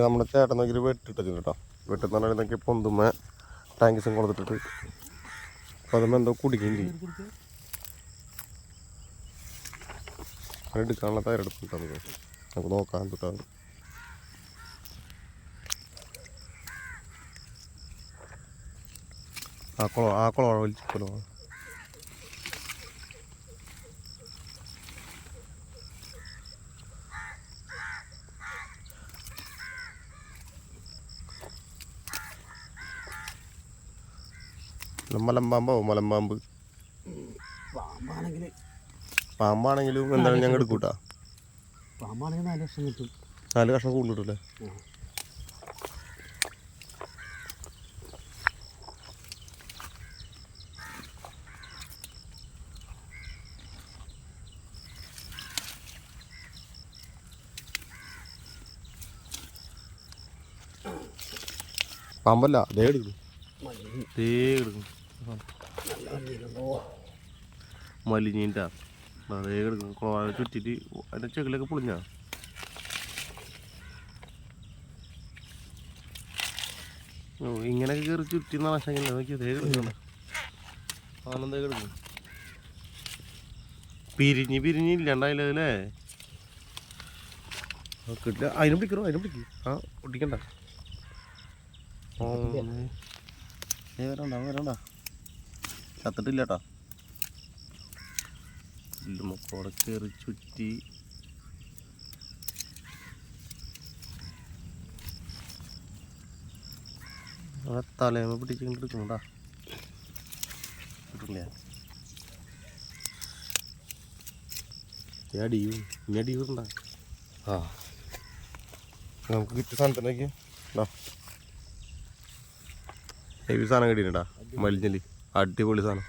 നമ്മുടെ ചേട്ടൻ നോക്കി വെട്ടിട്ടു കേട്ടോ. വെട്ടെന്ന് പറഞ്ഞാൽ ഇതൊക്കെ പൊന്തുമ്മ ടാങ്കിസും കൊടുത്തിട്ടിട്ട് അപ്പോൾ അതുമ്പോൾ എന്തോ കുടിക്കുകയും ചെയ്യും. എടുക്കാനുള്ള തയ്യാറെടുപ്പുണ്ടോ നമുക്ക് നോക്കാൻ തൊട്ടാണ്. ആ കുളം വലിച്ചിക്കലോ. മലമ്പാമ്പ് പാമ്പാണെങ്കിലും എന്തായാലും ഞങ്ങൾ എടുക്കൂട്ടാ. പാമ്പാണെങ്കിൽ 4 ലക്ഷം കിട്ടും. 4 കഷ്ണം കൂടുതൽ കിട്ടൂല്ലേ? പാമ്പല്ല, ദേ എടുക്കും. മലിഞ്ഞീൻ്റെ അതേ എടുക്കും. ചുറ്റിട്ട് അതിൻ്റെ ചെകിലൊക്കെ പൊളിഞ്ഞാ. ഇങ്ങനെയൊക്കെ കയറി ചുറ്റി നാശം നോക്കി അതേ എടുക്കണം. ആനന്ദ എടുക്കും. പിരിഞ്ഞില്ലാണ്ടായില്ലേ? കിട്ടില്ല. അതിനും പിടിക്കും. ആ ഒട്ടിക്കണ്ട. വരണ്ട ചത്തിട്ടില്ല കേട്ടോ. മക്കോടെ കയറി ചുറ്റി തലേമ പിടിച്ചിട്ട് എടുക്കണോട്ടാ. കിട്ടില്ല. അടി കിട്ടണ്ട. ആ നമുക്ക് കിട്ടിയ സാധനത്തിനൊക്കെ ഹെവി സാധനം കിട്ടിയിട്ടാ. മലിഞ്ഞല് അടിപൊളി സാധനം.